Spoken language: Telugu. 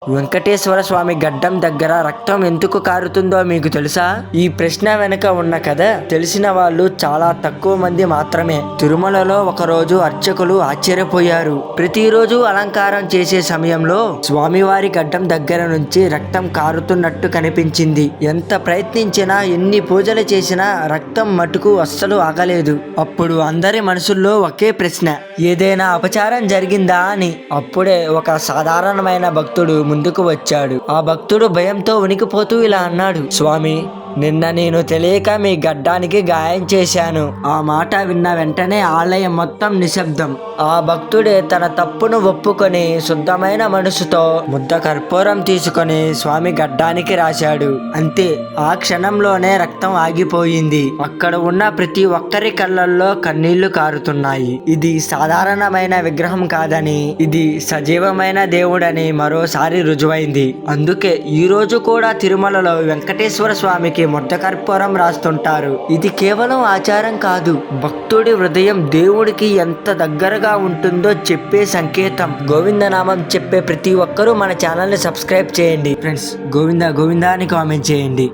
వెంకటేశ్వర స్వామి గడ్డం దగ్గర రక్తం ఎందుకు కారుతుందో మీకు తెలుసా? ఈ ప్రశ్న వెనుక ఉన్న కథ తెలిసిన వాళ్ళు చాలా తక్కువ మంది మాత్రమే. తిరుమలలో ఒకరోజు అర్చకులు ఆశ్చర్యపోయారు. ప్రతిరోజు అలంకారం చేసే సమయంలో స్వామివారి గడ్డం దగ్గర నుంచి రక్తం కారుతున్నట్టు కనిపించింది. ఎంత ప్రయత్నించినా, ఎన్ని పూజలు చేసినా రక్తం మటుకు అస్సలు ఆగలేదు. అప్పుడు అందరి మనసుల్లో ఒకే ప్రశ్న, ఏదైనా అపచారం జరిగిందా అని. అప్పుడే ఒక సాధారణమైన భక్తుడు ముందుకు వచ్చాడు. ఆ భక్తుడు భయంతో వణికిపోతూ ఇలా అన్నాడు, స్వామి, నిన్న నేను తెలియక మీ గడ్డానికి గాయం చేశాను. ఆ మాట విన్న వెంటనే ఆలయం మొత్తం నిశ్శబ్దం. ఆ భక్తుడే తన తప్పును ఒప్పుకొని శుద్ధమైన మనసుతో ముద్ద కర్పూరం తీసుకొని స్వామి గడ్డానికి రాశాడు. అంతే, ఆ క్షణంలోనే రక్తం ఆగిపోయింది. అక్కడ ఉన్న ప్రతి ఒక్కరి కళ్ళల్లో కన్నీళ్లు కారుతున్నాయి. ఇది సాధారణమైన విగ్రహం కాదని, ఇది సజీవమైన దేవుడని మరోసారి రుజువైంది. అందుకే ఈ రోజు కూడా తిరుమలలో వెంకటేశ్వర స్వామికి ముద్ద కర్పూరం రాస్తుంటారు. ఇది కేవలం ఆచారం కాదు, భక్తుడి హృదయం దేవుడికి ఎంత దగ్గరగా ఉంటుందో చెప్పే సంకేతం. గోవిందనామం చెప్పే ప్రతి ఒక్కరూ మన ఛానల్ ని సబ్స్క్రైబ్ చేయండి ఫ్రెండ్స్. గోవిందా గోవిందా అని కామెంట్ చేయండి.